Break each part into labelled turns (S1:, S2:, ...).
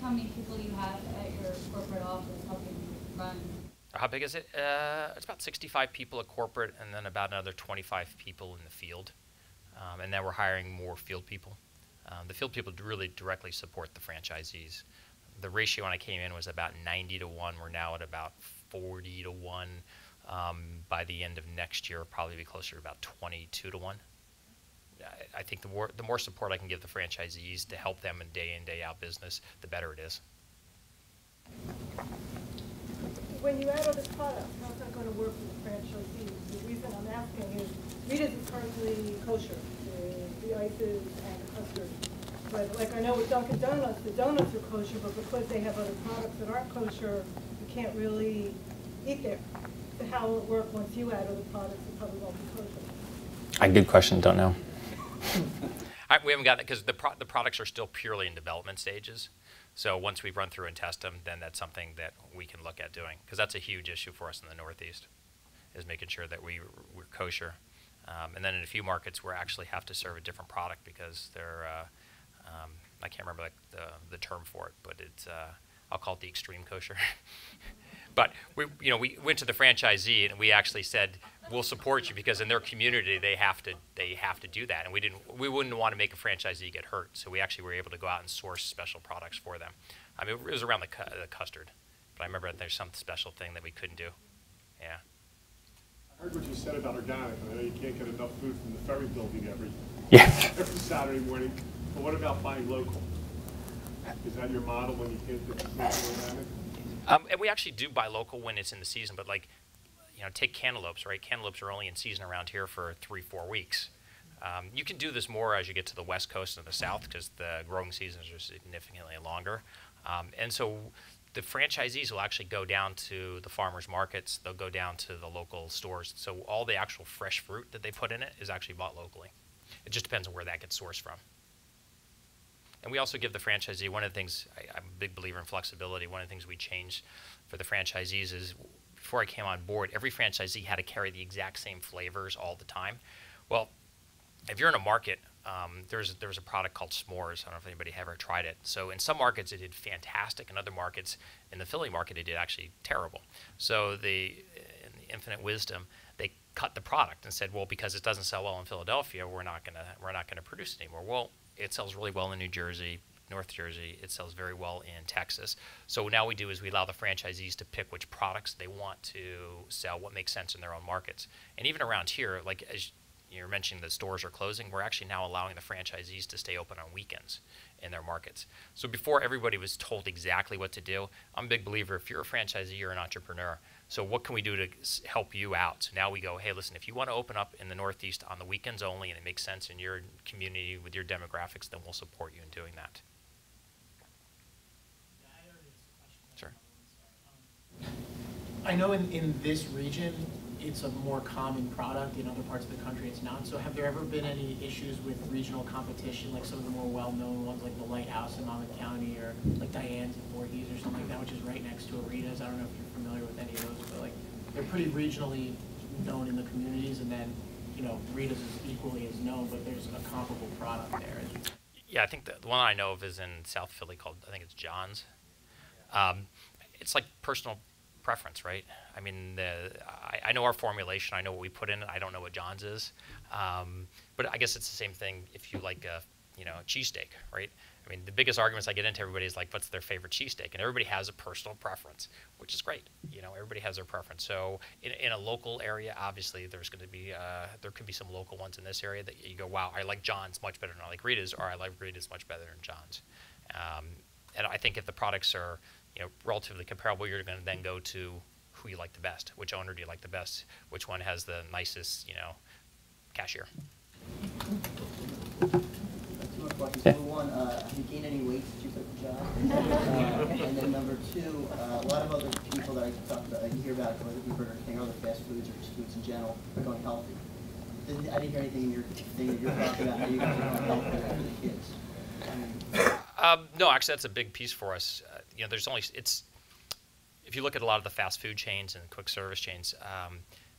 S1: how many people you have at your corporate office helping run?
S2: How big is it? It's about 65 people at corporate, and then about another 25 people in the field. And then we're hiring more field people. The field people really directly support the franchisees. The ratio when I came in was about 90 to 1. We're now at about 40 to 1. By the end of next year, probably be closer to about 22 to 1. I think the more support I can give the franchisees to help them in, day out business, the better it is.
S3: When you add other products, how's that going to work with the franchisees? The reason I'm asking is Rita's is currently kosher, the ices and the custard. But like I know with Dunkin' Donuts, the donuts are kosher, but because they have other products that aren't kosher, you can't really eat there. So how will it work once you add other products that probably won't be kosher?
S4: Good question, don't know.
S2: We haven't got it because the products are still purely in development stages. So once we run through and test them, then that's something that we can look at doing, because that's a huge issue for us in the Northeast, is making sure that we're kosher. And then in a few markets, we actually have to serve a different product because they're, I can't remember the term for it, but it's, I'll call it the extreme kosher. But we went to the franchisee and we actually said, we'll support you because in their community they have to do that, and we wouldn't want to make a franchisee get hurt, so we actually were able to go out and source special products for them. I mean, it was around the custard, but I remember that there's some special thing that we couldn't do. Yeah.
S5: I heard what you said about organic. I know you can't get enough food from the Ferry Building every Saturday morning, but what about buying local? Is that your model when you can't get the organic?
S2: And we actually do buy local when it's in the season, but like, take cantaloupes, right? Cantaloupes are only in season around here for 3-4 weeks. You can do this more as you get to the West Coast and the South because the growing seasons are significantly longer. And so the franchisees will actually go down to the farmers markets. They'll go down to the local stores. So all the actual fresh fruit that they put in it is actually bought locally. It just depends on where that gets sourced from. And we also give the franchisee, one of the things, I'm a big believer in flexibility. One of the things we changed for the franchisees is, before I came on board, every franchisee had to carry the exact same flavors all the time. Well, if you're in a market, there's a product called s'mores. I don't know if anybody ever tried it. So in some markets it did fantastic. In other markets, in the Philly market, it did actually terrible. So in the infinite wisdom, they cut the product and said, well, because it doesn't sell well in Philadelphia, we're not gonna produce it anymore. Well, it sells really well in New Jersey, North Jersey. It sells very well in Texas. So now we do is we allow the franchisees to pick which products they want to sell, what makes sense in their own markets. And even around here, like as you're mentioning, the stores are closing, we're actually now allowing the franchisees to stay open on weekends in their markets. So before, everybody was told exactly what to do. I'm a big believer, if you're a franchisee, you're an entrepreneur. So what can we do to help you out? So now we go, hey, listen, if you want to open up in the Northeast on the weekends only and it makes sense in your community with your demographics, then we'll support you in doing that. Sure.
S6: I know in this region, it's a more common product. In other parts of the country, it's not. So have there ever been any issues with regional competition, like some of the more well-known ones, like the Lighthouse in Monmouth County, or like Diane's in Voorhees or something like that, which is right next to a Rita's? I don't know if you're familiar with any of those, but like they're pretty regionally known in the communities, and then Rita's is equally as known, but there's a comparable product there.
S2: Yeah, I think the one I know of is in South Philly called, I think it's John's. It's like personal preference, right? I mean, I know our formulation. I know what we put in it. I don't know what John's is. But I guess it's the same thing if you like a cheesesteak, right? I mean, the biggest arguments I get into, everybody is like, what's their favorite cheesesteak? And everybody has a personal preference, which is great. Everybody has their preference. So in a local area, obviously, there's going to be, there could be some local ones in this area that you go, wow, I like John's much better than I like Rita's, or I like Rita's much better than John's. And I think if the products are relatively comparable, you're going to then go to who you like the best. Which owner do you like the best? Which one has the nicest, cashier?
S7: Two more questions. Number one, have you gained any weight since you took the job? And then number two, a lot of other people that I talk about, you hear about, whether it be Burger King or other fast foods or just foods in general, are going healthy. I didn't hear anything in your thing that you're talking about how you guys are going healthy for the kids.
S2: No, actually, that's a big piece for us. There's only if you look at a lot of the fast food chains and quick service chains,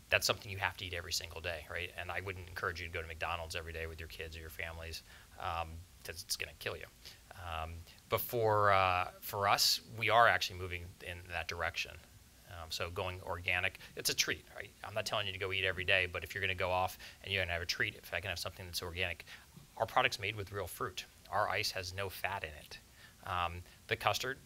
S2: that's something you have to eat every single day, right? And I wouldn't encourage you to go to McDonald's every day with your kids or your families because it's going to kill you. But for us, we are actually moving in that direction. So going organic, it's a treat, right? I'm not telling you to go eat every day, but if you're going to go off and you're going to have a treat, if I can have something that's organic, our product's made with real fruit. Our ice has no fat in it. The custard,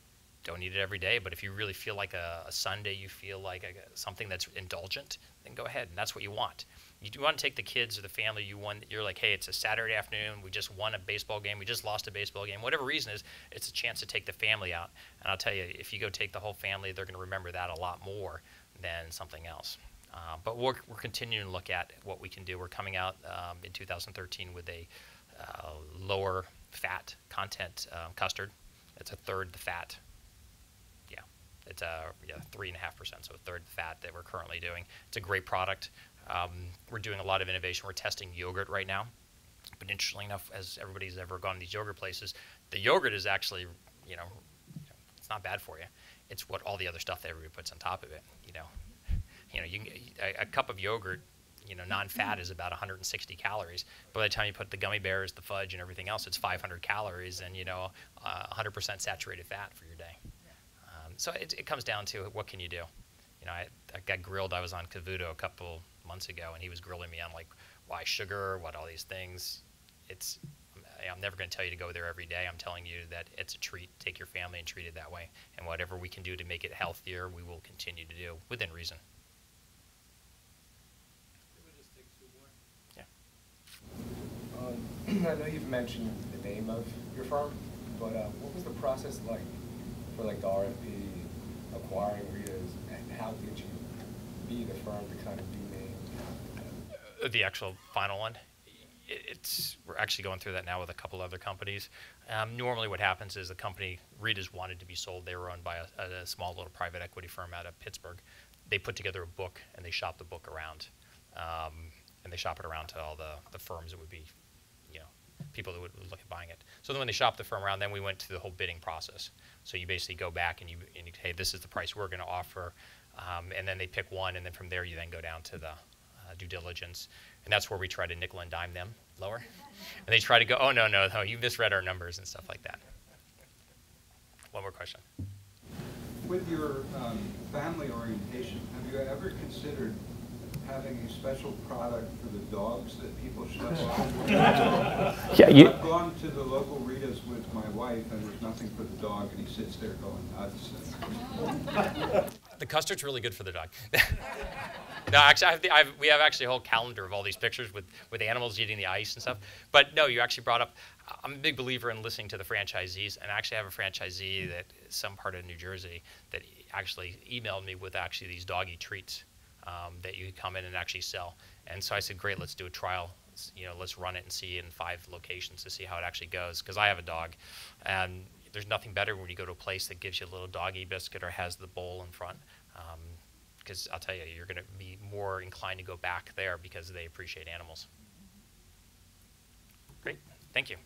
S2: don't eat it every day, but if you really feel like a Sunday, you feel like something that's indulgent, then go ahead, and that's what you want. You do want to take the kids or the family, you're like, hey, it's a Saturday afternoon, we just won a baseball game, we just lost a baseball game, whatever reason is, it's a chance to take the family out. And I'll tell you, if you go take the whole family, they're going to remember that a lot more than something else. But we're continuing to look at what we can do. We're coming out in 2013 with a lower fat content custard. It's a third the fat. Yeah, it's 3.5%, so a third the fat that we're currently doing. It's a great product. We're doing a lot of innovation. We're testing yogurt right now. But interestingly enough, as everybody's ever gone to these yogurt places, the yogurt is actually, it's not bad for you. It's what all the other stuff that everybody puts on top of it. You can, a cup of yogurt, non-fat is about 160 calories. By the time you put the gummy bears, the fudge, and everything else, it's 500 calories and 100% saturated fat for your day. So it comes down to what can you do. I got grilled. I was on Cavuto a couple months ago, and he was grilling me on like why sugar, what all these things. I'm never going to tell you to go there every day. I'm telling you that it's a treat. Take your family and treat it that way. And whatever we can do to make it healthier, we will continue to do within reason.
S4: I know you've mentioned the name of your firm, but what was the process like for like the RFP, acquiring Rita's, and how did you be the firm to kind of be named?
S2: The actual final one? We're actually going through that now with a couple other companies. Normally what happens is the company, Rita's wanted to be sold. They were owned by a small little private equity firm out of Pittsburgh. They put together a book and they shop the book around. And they shop it around to all the firms that would be, people that would look at buying it. So then when they shop the firm around, then we went to the whole bidding process. So you basically go back and you hey, this is the price we're going to offer. And then they pick one, and then from there you then go down to the due diligence. And that's where we try to nickel and dime them lower. And they try to go, oh, no, you misread our numbers and stuff like that. One more question.
S8: With your family orientation, have you ever considered having a special product for the dogs that people schlep off?
S9: Yeah,
S8: I've gone to the local Rita's with my wife, and there's nothing for the dog, and he sits there going nuts.
S2: The custard's really good for the dog. No, actually, we have actually a whole calendar of all these pictures with animals eating the ice and stuff. But no, you actually brought up, I'm a big believer in listening to the franchisees, and I actually have a franchisee that is some part of New Jersey that actually emailed me with actually these doggy treats that you come in and actually sell. And so I said, great, let's do a trial. Let's run it and see in 5 locations to see how it actually goes. Because I have a dog, and there's nothing better when you go to a place that gives you a little doggy biscuit or has the bowl in front. Because I'll tell you, you're going to be more inclined to go back there because they appreciate animals. Great, thank you.